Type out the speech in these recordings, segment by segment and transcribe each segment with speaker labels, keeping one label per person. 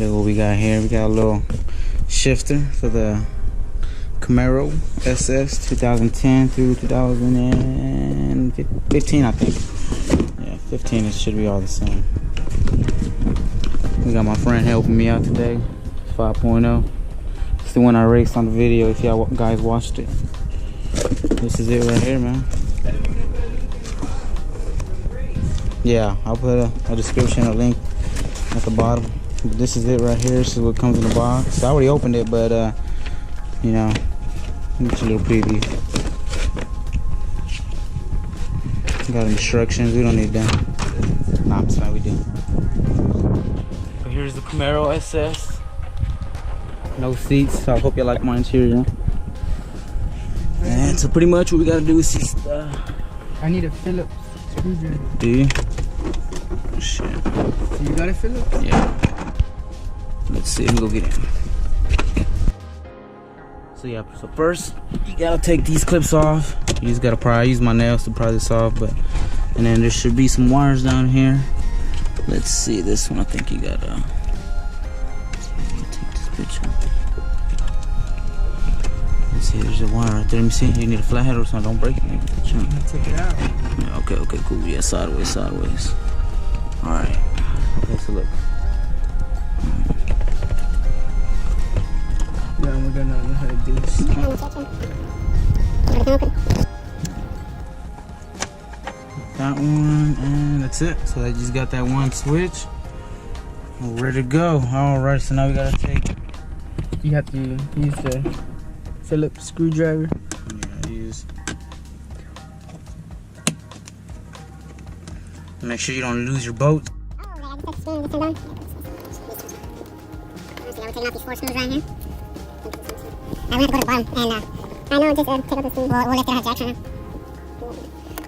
Speaker 1: Look what we got here. We got a little shifter for the Camaro SS 2010 through 2015, I think. Yeah, 15, it should be all the same. We got my friend helping me out today. 5.0. It's the one I raced on the video if y'all guys watched it. This is it right here, man. Yeah, I'll put a description, a link at the bottom. But this is it right here. This is what comes in the box. I already opened it, but you know, it's a little preview. Got instructions. We don't need them. Nah, I'm sorry, we do. But here's the Camaro SS. No seats, so I hope you like my interior. And so pretty much what we gotta do is just
Speaker 2: I need a Phillips screwdriver.
Speaker 1: Do you? Oh, shit.
Speaker 2: So you got a Phillips?
Speaker 1: Yeah. Let's see, let me go get it. So yeah, so first you gotta take these clips off. You just gotta pry. I use my nails to pry this off, but and then there should be some wires down here. Let's see this one. I think you gotta take this bitch off. Let's see, there's a wire right there. Let me see. You need a flathead or something. Don't break it.
Speaker 2: Take it out.
Speaker 1: Yeah, okay, cool. Yeah, sideways. Alright. Okay, so look.
Speaker 2: Yeah, we're gonna know how to do this.
Speaker 1: That one, and that's it. So I just got that one switch. We're ready to go. Alright, so now we gotta take.
Speaker 2: You have to use the Phillips screwdriver.
Speaker 1: Yeah, use. Make sure you don't lose your bolt.
Speaker 3: Oh, I just took the spin. We're taking out these 4 screws right here. I have to go to the bottom, and I know just take out the screws. We'll lift it out, Jack.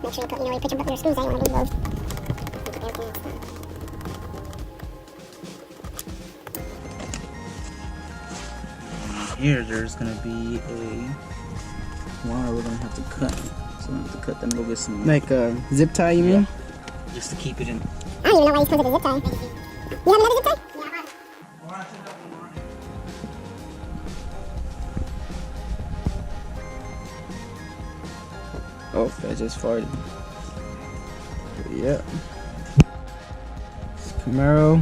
Speaker 3: Make sure you put, you put your screws out. You want to lose those.
Speaker 1: Here, there's gonna be a wire we're gonna have to cut. So we're gonna have to cut them a little bit some.
Speaker 2: Like a zip tie, you mean?
Speaker 1: Just to keep it in.
Speaker 3: I don't even know why these comes with a zip tie. You have another zip tie?
Speaker 2: Oh, that just farted. Yeah. This Camaro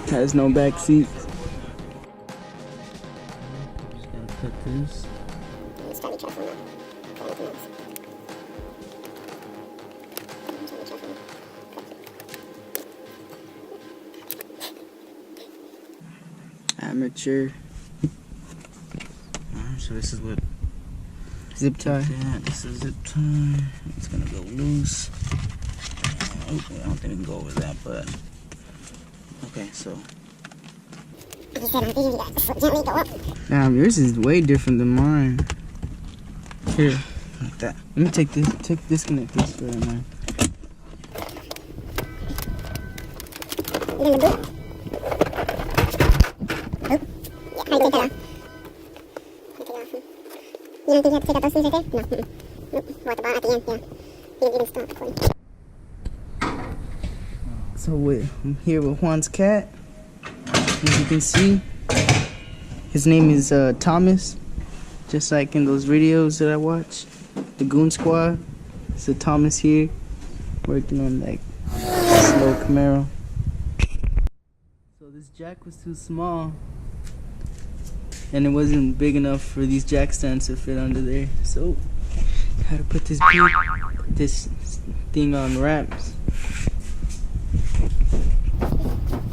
Speaker 2: has no back seat.
Speaker 1: Just gotta cut this.
Speaker 3: Just try to be careful now.
Speaker 2: Amateur.
Speaker 1: So this is what
Speaker 2: Zip tie.
Speaker 1: Yeah, this is zip tie. It's gonna go loose. Oh, I don't think we can go over that, but okay. So
Speaker 2: Damn, yours is way different than mine. Here,
Speaker 1: like that.
Speaker 2: let me take this. Disconnect this for right now.
Speaker 3: You in the boot? Oh, yeah, how do you take that off? You don't think you have to take out those screws right there? No. Nope. Well, at the bottom, at the end, yeah. You can stop recording.
Speaker 2: So I'm here with Juan's cat. As you can see, his name is Thomas. Just like in those videos that I watch, the Goon Squad. So Thomas here, working on like slow Camaro. So this jack was too small, and it wasn't big enough for these jack stands to fit under there. So I had to put this thing on ramps.
Speaker 3: So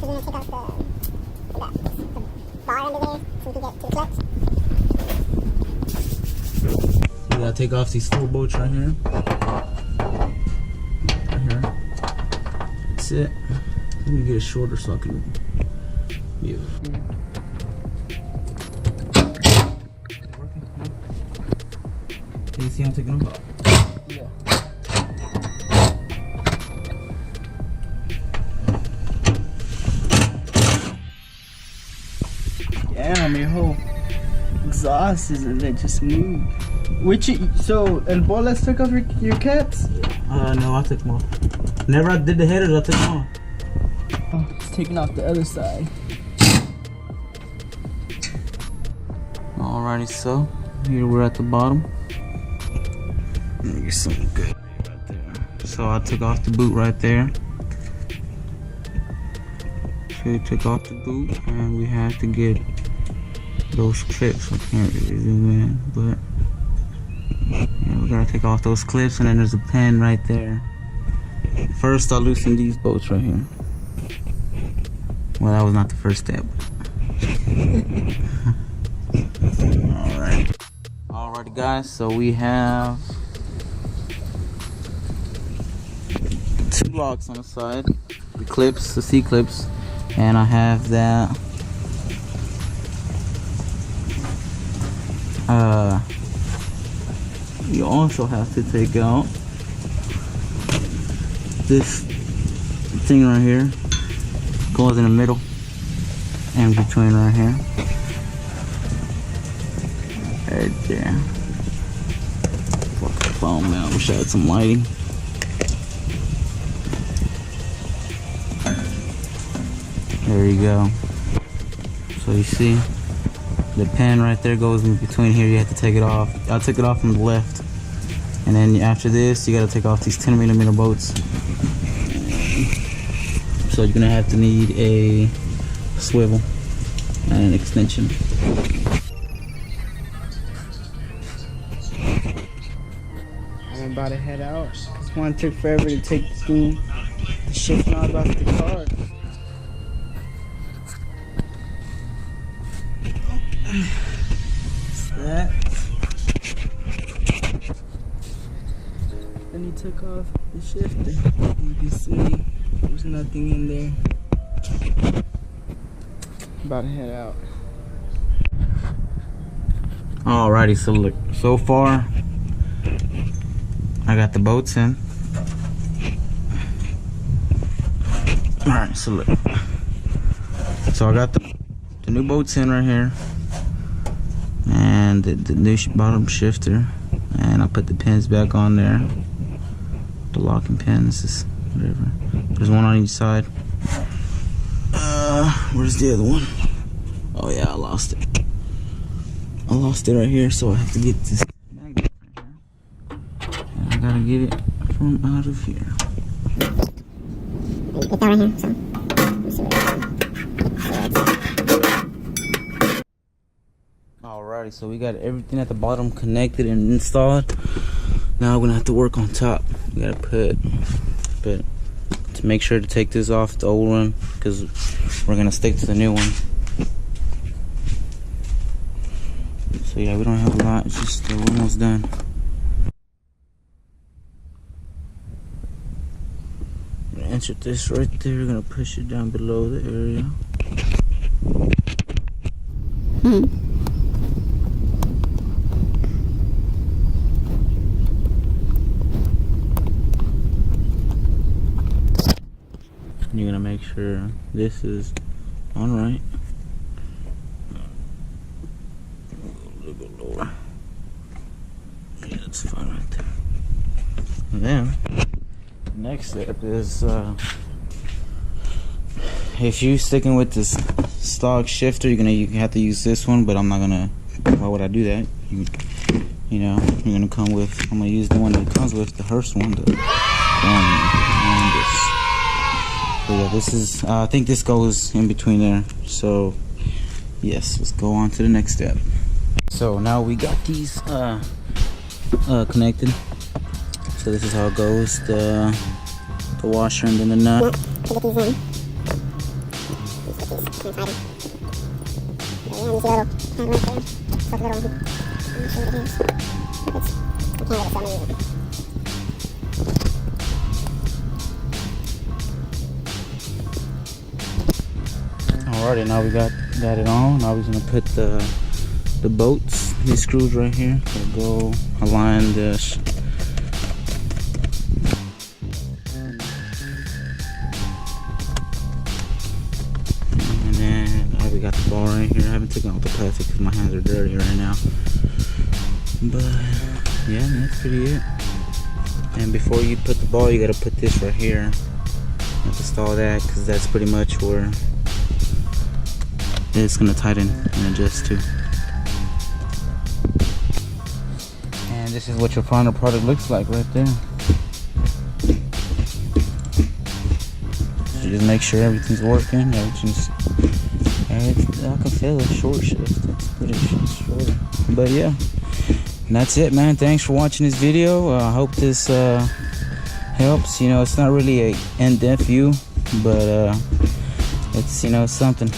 Speaker 3: you're going to take out the bar under there so we can get to the clutch?
Speaker 1: we gotta take off these 4 bolts right here. That's it. Let me get it shorter so I can. Yeah. Can you see I'm taking them off?
Speaker 2: Yeah. Damn, your whole exhaust isn't that just moved. So, and Bolas took off your caps?
Speaker 1: No, I took them off. Whenever I did the headers, I took them off.
Speaker 2: It's taking off the other side.
Speaker 1: Alrighty, so here we're at the bottom. Let me get something good right there. So I took off the boot right there. So we took off the boot, and we have to get those clips. I can't really zoom in, but yeah, we gotta take off those clips, and then there's a pin right there. First, I'll loosen these bolts right here. Well, that was not the first step. Alrighty guys, so we have 2 locks on the side, the clips, the C-clips, and I have that you also have to take out this thing right here, goes in the middle and between right here, right there. Fuck the phone, man. I wish I had some lighting. There you go. So you see the pin right there goes in between here. You have to take it off. I took it off from the left, and then after this you got to take off these 10mm bolts. So you're gonna have to need a swivel and an extension.
Speaker 2: I'm about to head out. This one took forever to take the shift knob off the car. That. Then he took off the shifter. You can see there's nothing in there. About to head out.
Speaker 1: Alrighty, so look, so far I got the bolts in. Alright, so look. So I got the new bolts in right here, and the new bottom shifter, and I put the pins back on there, the locking pins, is whatever. There's one on each side. Where's the other one? Oh yeah, I lost it. I lost it right here, so I have to get this magnet right here, and I gotta get it from out of here.
Speaker 3: It's that right here, so let's see what
Speaker 1: Alrighty, so we got everything at the bottom connected and installed. Now we're gonna have to work on top. We gotta but to make sure to take this off the old one, because we're gonna stick to the new one. So yeah, we don't have a lot, it's just we're almost done. I'm gonna insert this right there, we're gonna push it down below the area. You're gonna make sure this is all right. A little bit lower. Yeah, that's fine right there. And then next step is if you're sticking with this stock shifter, you have to use this one, but I'm not gonna. Why would I do that? You know, you're gonna come with. I'm gonna use the one that comes with the Hurst one. But yeah, this is, I think this goes in between there. So, yes, let's go on to the next step. So now we got these connected. So this is how it goes, the washer and then the nut.
Speaker 3: to get these in. These kind of tighter. Yeah, you see a little hand right there. It's like a little, I'm not sure what it is. It's, I can't really tell me either.
Speaker 1: Alrighty, now we got it on. Now we're gonna put the bolts, these screws right here. So go align this. And then we got the ball right here. I haven't taken off the plastic because my hands are dirty right now. But yeah, that's pretty it. And before you put the ball, you gotta put this right here. Let's install that because that's pretty much where it's gonna tighten and adjust to. And this is what your final product looks like right there. So just make sure everything's working. I can feel it. Short shift. It's pretty short. But yeah, and that's it, man. Thanks for watching this video. I hope this helps. You know, it's not really a in-depth view, but it's, you know, something.